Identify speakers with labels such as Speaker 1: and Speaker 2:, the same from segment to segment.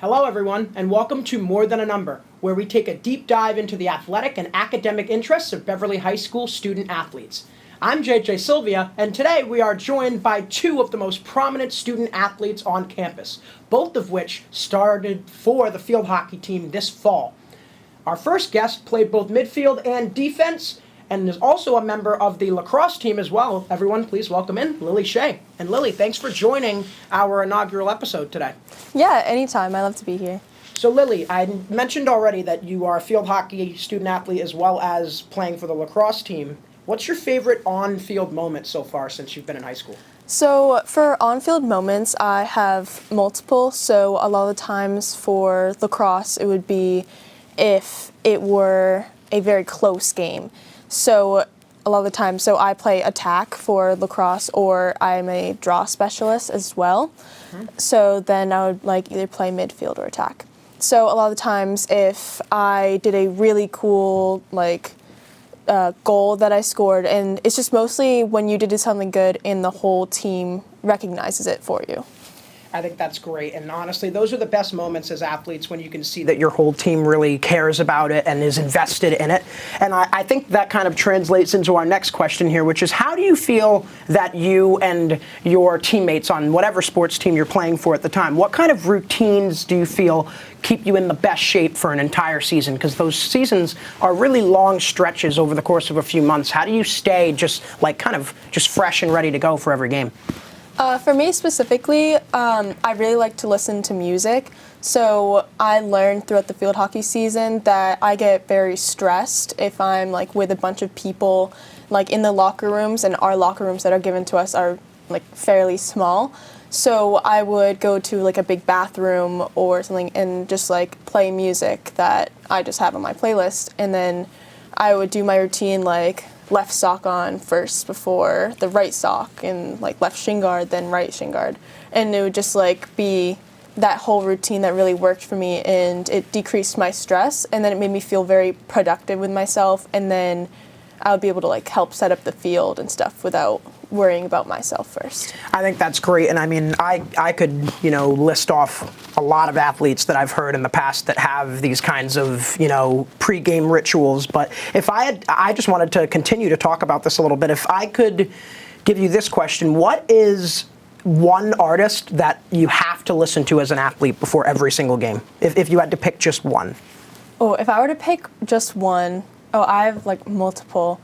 Speaker 1: Hello, everyone, and welcome to More Than a Number, where we take a deep dive into the athletic and academic interests of Beverly High School student athletes. I'm JJ Sylvia, and today we are joined by two of the most prominent student athletes on campus, both of which started for the field hockey team this fall. Our first guest played both midfield and defense, and is also a member of the lacrosse team as well. Everyone, please welcome in Lily Shea. And Lily, thanks for joining our inaugural episode today.
Speaker 2: Yeah, anytime. I love to be here.
Speaker 1: So Lily, I mentioned already that you are a field hockey student athlete as well as playing for the lacrosse team. What's your favorite on-field moment so far since you've been in high school?
Speaker 2: So for on-field moments, I have multiple. So a lot of the times for lacrosse, it would be if it were a very close game. So a lot of the time, so I play attack for lacrosse, or I'm a draw specialist as well. Mm-hmm. So then I would either play midfield or attack. So a lot of the times, if I did a really cool goal that I scored, and it's just mostly when you did something good and the whole team recognizes it for you.
Speaker 1: I think that's great, and honestly, those are the best moments as athletes when you can see that your whole team really cares about it and is invested in it. And I think that kind of translates into our next question here, which is how do you feel that you and your teammates on whatever sports team you're playing for at the time, what kind of routines do you feel keep you in the best shape for an entire season? Because those seasons are really long stretches over the course of a few months. How do you stay just fresh and ready to go for every game?
Speaker 2: For me specifically, I really like to listen to music. So I learned throughout the field hockey season that I get very stressed if I'm with a bunch of people in the locker rooms, and our locker rooms that are given to us are fairly small. So I would go to a big bathroom or something and just play music that I just have on my playlist, and then I would do my routine left sock on first before the right sock, and left shin guard, then right shin guard. And it would just be that whole routine that really worked for me, and it decreased my stress, and then it made me feel very productive with myself, and then I would be able to help set up the field and stuff without worrying about myself first.
Speaker 1: I think that's great, and I mean, I could, list off a lot of athletes that I've heard in the past that have these kinds of, pre-game rituals, but I just wanted to continue to talk about this a little bit. If I could give you this question, what is one artist that you have to listen to as an athlete before every single game, if you had to pick just one?
Speaker 2: Oh, if I were to pick just one, I have multiple.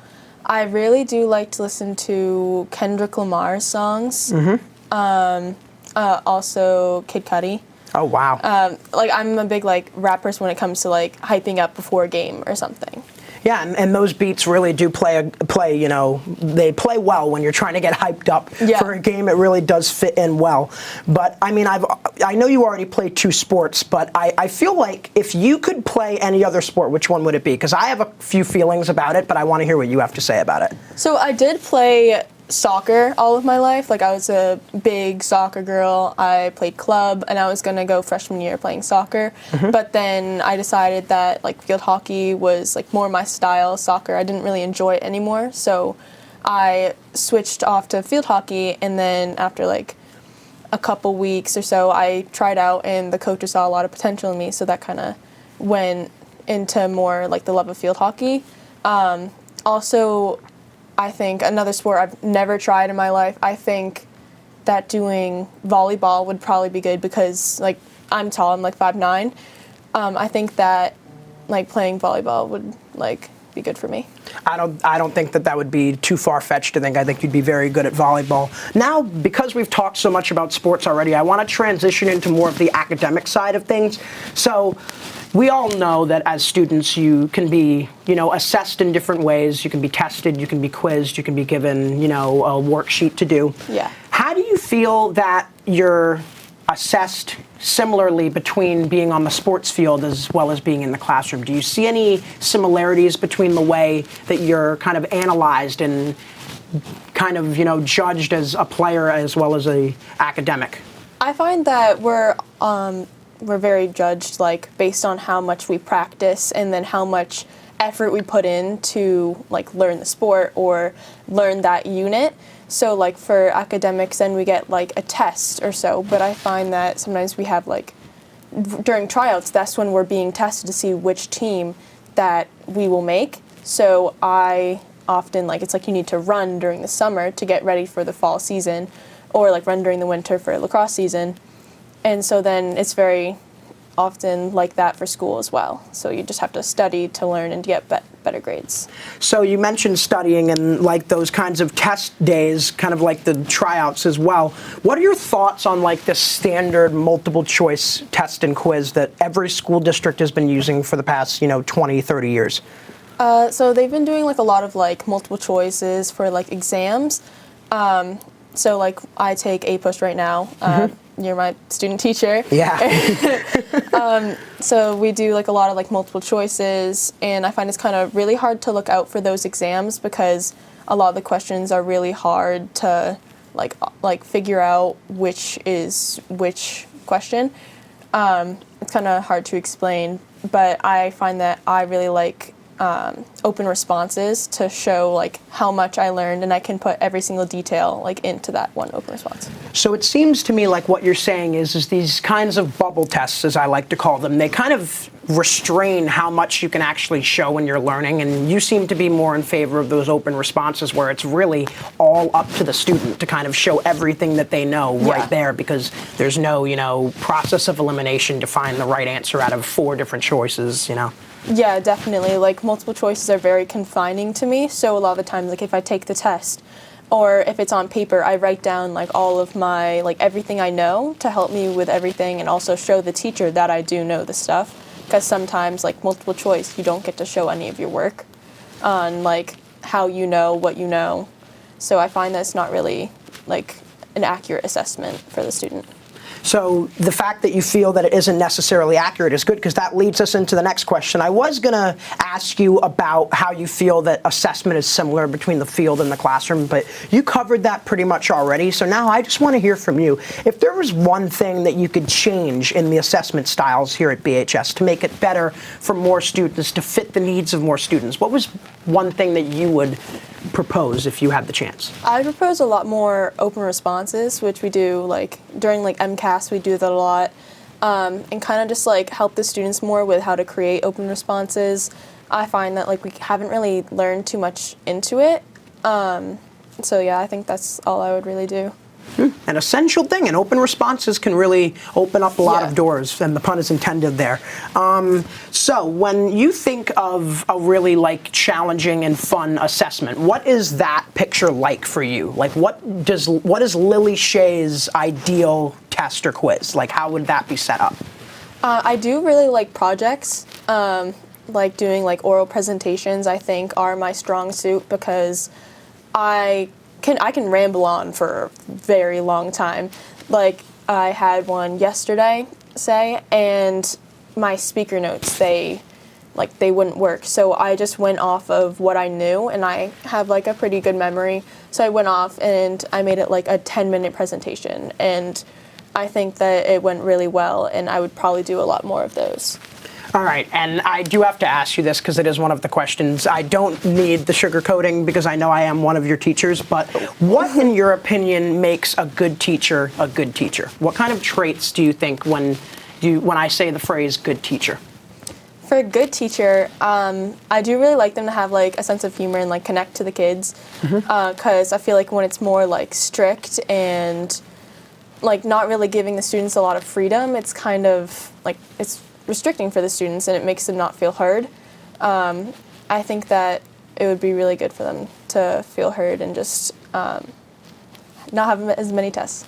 Speaker 2: I really do like to listen to Kendrick Lamar's songs. Mm-hmm. Also Kid Cudi.
Speaker 1: Oh wow.
Speaker 2: I'm a big rappers when it comes to hyping up before a game or something.
Speaker 1: Yeah, and those beats really do play, they play well when you're trying to get hyped up for a game. It really does fit in well. But, I mean, I know you already play two sports, but I feel like if you could play any other sport, which one would it be? Because I have a few feelings about it, but I want to hear what you have to say about it.
Speaker 2: So I did play soccer all of my life. I was a big soccer girl. I played club, and I was going to go freshman year playing soccer. Mm-hmm. But then I decided that field hockey was more my style. Soccer, I didn't really enjoy it anymore. So I switched off to field hockey, and then after a couple weeks or so, I tried out, and the coaches saw a lot of potential in me. So that kind of went into more the love of field hockey. Also, I think another sport I've never tried in my life, I think that doing volleyball would probably be good because, I'm tall, I'm 5'9". I think that, playing volleyball would, be good for me.
Speaker 1: I don't think that would be too far-fetched to think. I think you'd be very good at volleyball. Now, because we've talked so much about sports already, I want to transition into more of the academic side of things. So, we all know that as students you can be, assessed in different ways. You can be tested, you can be quizzed, you can be given, a worksheet to do.
Speaker 2: Yeah.
Speaker 1: How do you feel that you're assessed similarly between being on the sports field as well as being in the classroom? Do you see any similarities between the way that you're kind of analyzed and kind of, judged as a player as well as a academic?
Speaker 2: I find that we're very judged based on how much we practice and then how much effort we put in to learn the sport or learn that unit. So for academics, then we get a test or so, but I find that sometimes we have during tryouts, that's when we're being tested to see which team that we will make. So I often, like, it's like you need to run during the summer to get ready for the fall season, or like run during the winter for lacrosse season. And so then it's very often like that for school as well. So you just have to study to learn and to get better grades.
Speaker 1: So you mentioned studying and like those kinds of test days, kind of like the tryouts as well. What are your thoughts on like the standard multiple choice test and quiz that every school district has been using for the past, 20, 30 years?
Speaker 2: So they've been doing like a lot of like multiple choices for like exams. So like I take A-Post right now. You're my student teacher.
Speaker 1: Yeah.
Speaker 2: So we do like a lot of like multiple choices, and I find it's kind of really hard to look out for those exams because a lot of the questions are really hard to like figure out which is which question. It's kind of hard to explain, but I find that I really like open responses to show like how much I learned, and I can put every single detail like into that one open response.
Speaker 1: So it seems to me like what you're saying is these kinds of bubble tests, as I like to call them, they kind of restrain how much you can actually show when you're learning, and you seem to be more in favor of those open responses where it's really all up to the student to kind of show everything that they know right there, because there's no, process of elimination to find the right answer out of 4 different choices,
Speaker 2: Yeah, definitely. Like multiple choices are very confining to me. So a lot of the times, like if I take the test or if it's on paper, I write down like all of my, like everything I know to help me with everything, and also show the teacher that I do know the stuff. Because sometimes like multiple choice, you don't get to show any of your work on like how you know what you know. So I find that it's not really like an accurate assessment for the student.
Speaker 1: So the fact that you feel that it isn't necessarily accurate is good, because that leads us into the next question. I was going to ask you about how you feel that assessment is similar between the field and the classroom, but you covered that pretty much already. So now I just want to hear from you. If there was one thing that you could change in the assessment styles here at BHS to make it better for more students, to fit the needs of more students, what was one thing that you would propose if you had the chance?
Speaker 2: I propose a lot more open responses, which we do like during like MCAS, we do that a lot, and kind of just like help the students more with how to create open responses. I find that like we haven't really learned too much into it, so yeah, I think that's all I would really do.
Speaker 1: An essential thing, and open responses can really open up a lot of doors, and the pun is intended there. So when you think of a really like challenging and fun assessment, what is that picture like for you? Like what is Lily Shea's ideal test or quiz? Like how would that be set up?
Speaker 2: I do really like projects. Like doing like oral presentations, I think are my strong suit, because I can ramble on for a very long time. Like I had one yesterday, and my speaker notes, they wouldn't work. So I just went off of what I knew, and I have like a pretty good memory. So I went off and I made it like a 10-minute presentation, and I think that it went really well, and I would probably do a lot more of those.
Speaker 1: All right, and I do have to ask you this because it is one of the questions. I don't need the sugarcoating because I know I am one of your teachers, but what, in your opinion, makes a good teacher a good teacher? What kind of traits do you think when I say the phrase good teacher?
Speaker 2: For a good teacher, I do really like them to have like a sense of humor and like connect to the kids, because I feel like when it's more like strict and like not really giving the students a lot of freedom, it's kind of like it's restricting for the students, and it makes them not feel heard. I think that it would be really good for them to feel heard and just not have as many tests.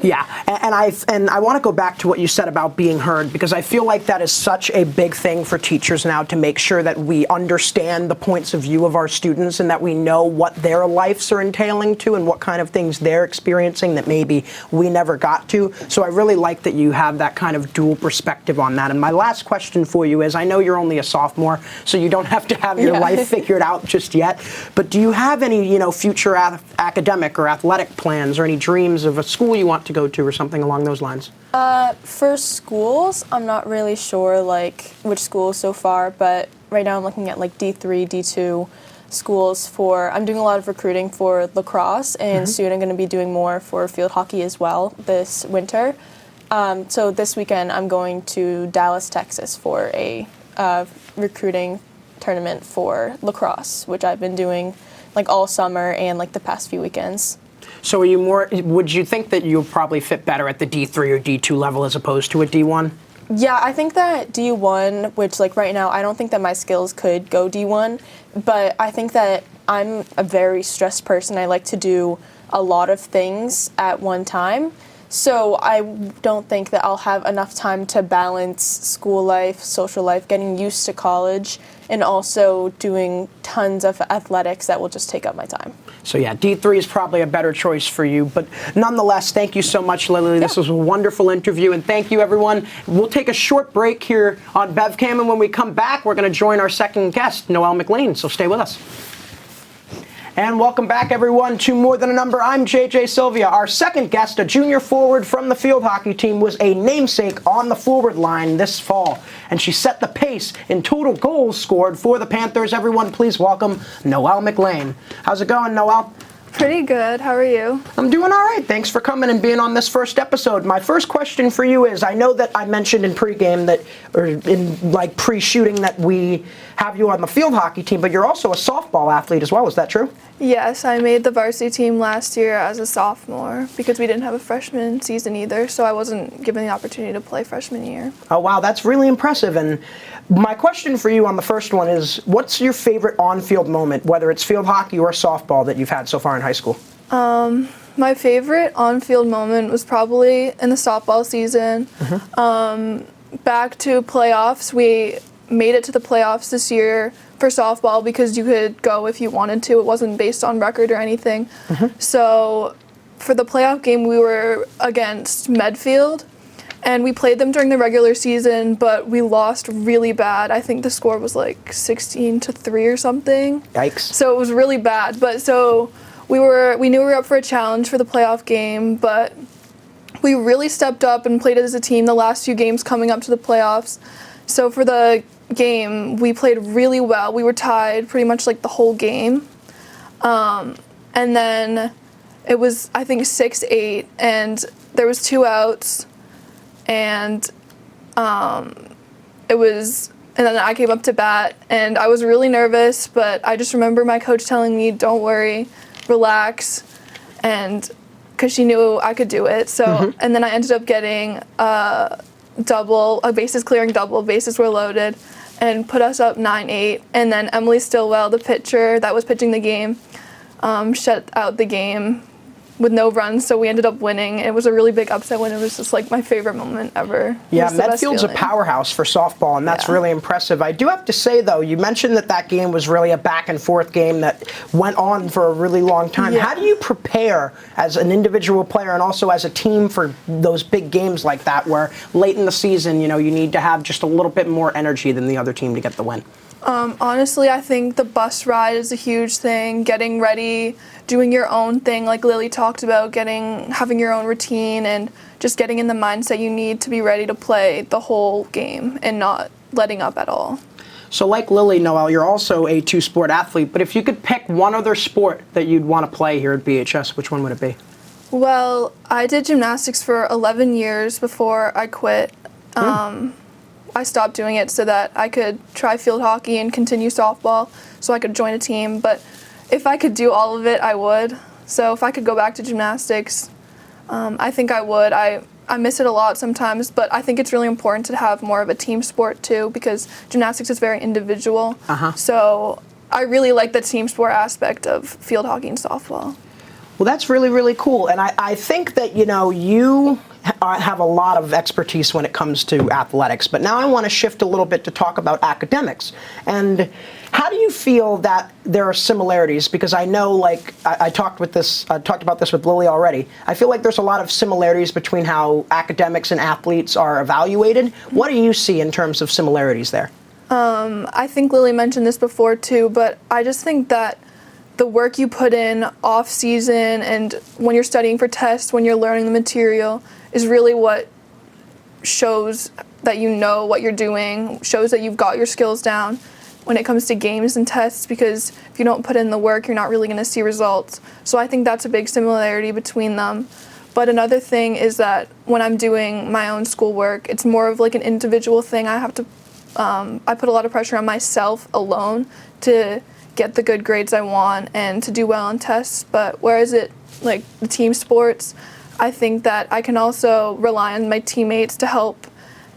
Speaker 1: Yeah, and I want to go back to what you said about being heard, because I feel like that is such a big thing for teachers now, to make sure that we understand the points of view of our students and that we know what their lives are entailing to and what kind of things they're experiencing that maybe we never got to. So I really like that you have that kind of dual perspective on that. And my last question for you is, I know you're only a sophomore, so you don't have to have your life figured out just yet, but do you have any, future academic or athletic plans or any dreams of a school you want to go to or something along those lines?
Speaker 2: For schools, I'm not really sure like which schools so far, but right now I'm looking at like D3, D2 schools I'm doing a lot of recruiting for lacrosse, and soon I'm going to be doing more for field hockey as well this winter. So this weekend I'm going to Dallas, Texas for a recruiting tournament for lacrosse, which I've been doing like all summer and like the past few weekends.
Speaker 1: So would you think that you'll probably fit better at the D3 or D2 level as opposed to a D1?
Speaker 2: Yeah, I think that D1, which like right now I don't think that my skills could go D1, but I think that I'm a very stressed person. I like to do a lot of things at one time. So I don't think that I'll have enough time to balance school life, social life, getting used to college, and also doing tons of athletics that will just take up my time.
Speaker 1: So yeah, D3 is probably a better choice for you. But nonetheless, thank you so much, Lily. This was a wonderful interview, and thank you, everyone. We'll take a short break here on BevCam, and when we come back, we're going to join our second guest, Noelle Mclean. So stay with us. And welcome back, everyone, to More Than a Number. I'm JJ Sylvia. Our second guest, a junior forward from the field hockey team, was a namesake on the forward line this fall. And she set the pace in total goals scored for the Panthers. Everyone, please welcome Noelle Mclean. How's it going, Noelle?
Speaker 3: Pretty good. How are you?
Speaker 1: I'm doing all right. Thanks for coming and being on this first episode. My first question for you is, I know that I mentioned in pregame that, or in like pre-shooting, that we have you on the field hockey team, but you're also a softball athlete as well. Is that true?
Speaker 3: Yes, I made the varsity team last year as a sophomore because we didn't have a freshman season either, so I wasn't given the opportunity to play freshman year.
Speaker 1: Oh, wow. That's really impressive. And my question for you on the first one is, what's your favorite on-field moment, whether it's field hockey or softball, that you've had so far in high school?
Speaker 3: My favorite on-field moment was probably in the softball season. Back to playoffs. We made it to the playoffs this year for softball because you could go if you wanted to. It wasn't based on record or anything. So for the playoff game, we were against Medfield, and we played them during the regular season, but we lost really bad. I think the score was like 16-3 or something.
Speaker 1: Yikes.
Speaker 3: So it was really bad. But so we knew we were up for a challenge for the playoff game, but we really stepped up and played as a team the last few games coming up to the playoffs. So for the game, we played really well. We were tied pretty much like the whole game. And then it was, I think, 6-8, and there was 2 outs. And and then I came up to bat, and I was really nervous, but I just remember my coach telling me, don't worry, relax, and because she knew I could do it. So, and then I ended up getting a bases clearing double, bases were loaded, and put us up 9-8. And then Emily Stillwell, the pitcher that was pitching the game, shut out the game with no runs, so we ended up winning. It was a really big upset win. It was just like my favorite moment ever.
Speaker 1: Yeah, Medfield's a powerhouse for softball, and that's really impressive. I do have to say, though, you mentioned that game was really a back-and-forth game that went on for a really long time. How do you prepare as an individual player and also as a team for those big games like that, where late in the season, you need to have just a little bit more energy than the other team to get the win?
Speaker 3: Honestly, I think the bus ride is a huge thing. Getting ready, doing your own thing, like Lily talked about, having your own routine, and just getting in the mindset you need to be ready to play the whole game and not letting up at all.
Speaker 1: So like Lily, Noelle, you're also a 2-sport athlete, but if you could pick one other sport that you'd want to play here at BHS, which one would it be?
Speaker 3: Well, I did gymnastics for 11 years before I quit. I stopped doing it so that I could try field hockey and continue softball so I could join a team. But if I could do all of it, I would. So if I could go back to gymnastics, I think I would. I miss it a lot sometimes, but I think it's really important to have more of a team sport too, because gymnastics is very individual. So I really like the team sport aspect of field hockey and softball.
Speaker 1: Well, that's really, really cool. And I think that, you have a lot of expertise when it comes to athletics. But now I want to shift a little bit to talk about academics. And how do you feel that there are similarities? Because I know, like, I talked about this with Lily already. I feel like there's a lot of similarities between how academics and athletes are evaluated. What do you see in terms of similarities there?
Speaker 3: I think Lily mentioned this before too, but I just think that the work you put in off season and when you're studying for tests, when you're learning the material, is really what shows that you know what you're doing, shows that you've got your skills down when it comes to games and tests, because if you don't put in the work, you're not really going to see results. So I think that's a big similarity between them. But another thing is that when I'm doing my own schoolwork, it's more of like an individual thing. I have to, I put a lot of pressure on myself alone to get the good grades I want and to do well on tests. But whereas like the team sports, I think that I can also rely on my teammates to help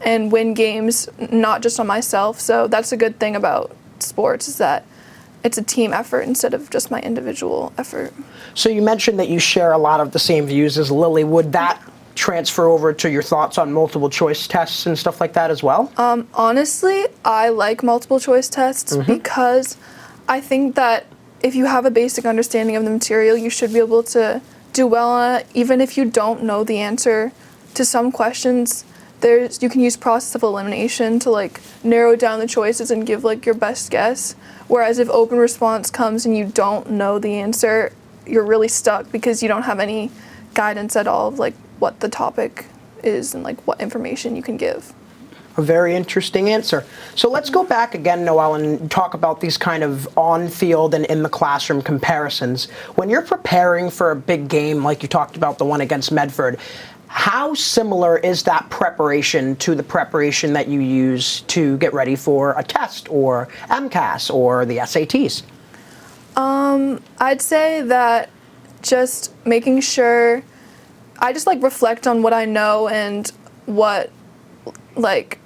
Speaker 3: and win games, not just on myself. So that's a good thing about sports, is that it's a team effort instead of just my individual effort.
Speaker 1: So you mentioned that you share a lot of the same views as Lily. Would that transfer over to your thoughts on multiple choice tests and stuff like that as well?
Speaker 3: Honestly, I like multiple choice tests because I think that if you have a basic understanding of the material, you should be able to do well on it. Even if you don't know the answer to some questions, you can use process of elimination to like narrow down the choices and give like your best guess. Whereas if open response comes and you don't know the answer, you're really stuck because you don't have any guidance at all of like what the topic is and like what information you can give.
Speaker 1: A very interesting answer. So let's go back again, Noelle, and talk about these kind of on-field and in the classroom comparisons. When you're preparing for a big game, like you talked about the one against Medford, how similar is that preparation to the preparation that you use to get ready for a test or MCAS or the SATs?
Speaker 3: I'd say that just making sure I just like reflect on what I know and what like,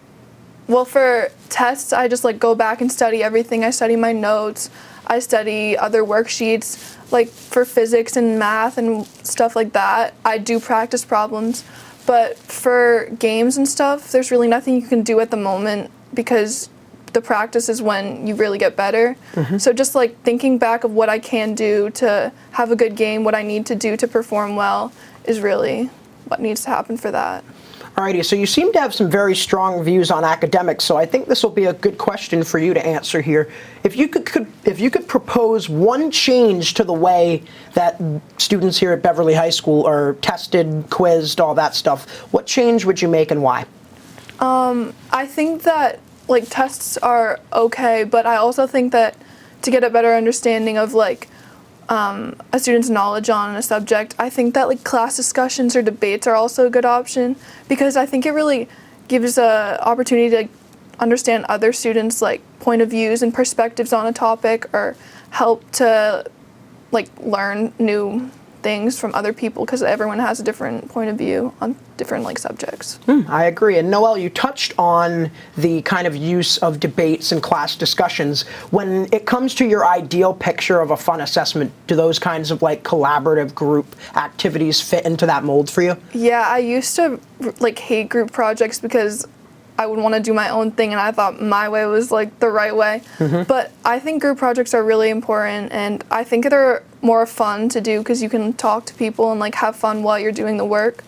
Speaker 3: well, for tests, I just like go back and study everything. I study my notes. I study other worksheets. Like for physics and math and stuff like that, I do practice problems. But for games and stuff, there's really nothing you can do at the moment because the practice is when you really get better. So just like thinking back of what I can do to have a good game, what I need to do to perform well is really what needs to happen for that.
Speaker 1: Alrighty, so you seem to have some very strong views on academics, so I think this will be a good question for you to answer here. If you could propose one change to the way that students here at Beverly High School are tested, quizzed, all that stuff, what change would you make and why?
Speaker 3: I think that like tests are okay, but I also think that to get a better understanding of like a student's knowledge on a subject, I think that like class discussions or debates are also a good option because I think it really gives a opportunity to understand other students' like point of views and perspectives on a topic or help to like learn new things from other people because everyone has a different point of view on different like subjects.
Speaker 1: I agree. And Noelle, you touched on the kind of use of debates and class discussions. When it comes to your ideal picture of a fun assessment, do those kinds of like collaborative group activities fit into that mold for you?
Speaker 3: Yeah, I used to like hate group projects because I would want to do my own thing and I thought my way was like the right way. But I think group projects are really important and I think they're more fun to do because you can talk to people and like have fun while you're doing the work.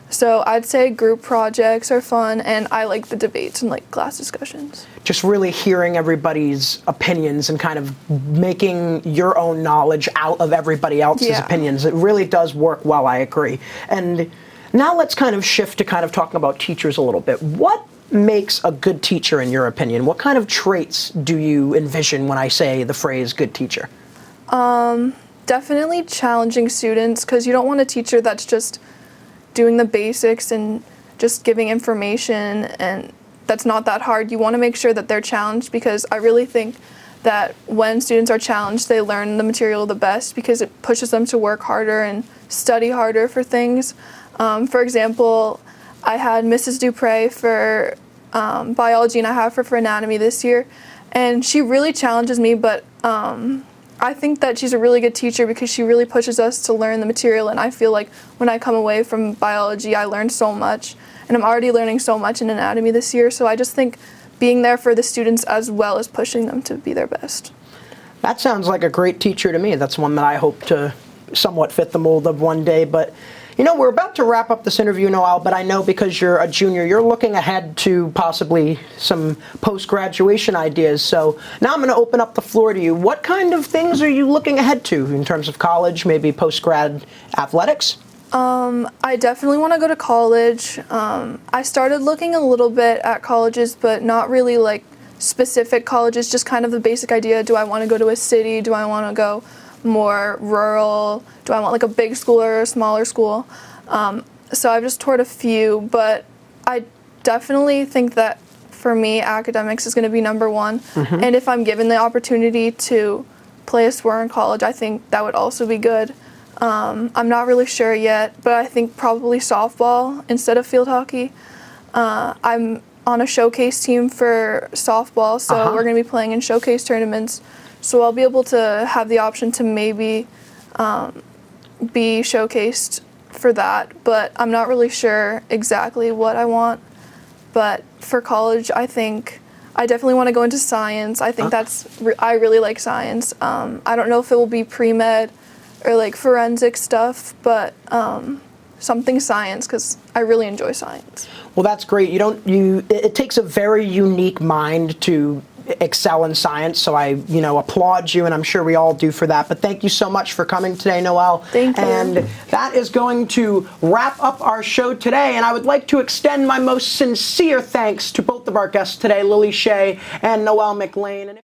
Speaker 3: So I'd say group projects are fun and I like the debates and like class discussions.
Speaker 1: Just really hearing everybody's opinions and kind of making your own knowledge out of everybody else's opinions. It really does work well, I agree. And now let's kind of shift to kind of talking about teachers a little bit. What makes a good teacher in your opinion? What kind of traits do you envision when I say the phrase good teacher?
Speaker 3: Definitely challenging students because you don't want a teacher that's just doing the basics and just giving information and that's not that hard. You want to make sure that they're challenged because I really think that when students are challenged, they learn the material the best because it pushes them to work harder and study harder for things. For example, I had Mrs. Dupre for biology and I have her for anatomy this year and she really challenges me, but I think that she's a really good teacher because she really pushes us to learn the material and I feel like when I come away from biology I learned so much and I'm already learning so much in anatomy this year, so I just think being there for the students as well as pushing them to be their best.
Speaker 1: That sounds like a great teacher to me. That's one that I hope to somewhat fit the mold of one day, but you know, we're about to wrap up this interview, Noelle, but I know because you're a junior, you're looking ahead to possibly some post-graduation ideas. So now I'm going to open up the floor to you. What kind of things are you looking ahead to in terms of college, maybe post-grad athletics?
Speaker 3: I definitely want to go to college. I started looking a little bit at colleges, but not really like specific colleges, just kind of the basic idea. Do I want to go to a city? Do I want to go more rural? Do I want like a big school or a smaller school? So I've just toured a few, but I definitely think that for me, academics is going to be number one. And if I'm given the opportunity to play a sport in college, I think that would also be good. I'm not really sure yet, but I think probably softball instead of field hockey. I'm on a showcase team for softball, so we're going to be playing in showcase tournaments. So I'll be able to have the option to maybe be showcased for that, but I'm not really sure exactly what I want. But for college, I think I definitely want to go into science. I think I really like science. I don't know if it will be pre-med or like forensic stuff, but something science, because I really enjoy science.
Speaker 1: Well, that's great. It takes a very unique mind to excel in science, so I applaud you, and I'm sure we all do for that. But thank you so much for coming today, Noelle.
Speaker 3: Thank you.
Speaker 1: And that is going to wrap up our show today, and I would like to extend my most sincere thanks to both of our guests today, Lily Shea and Noelle Mclean.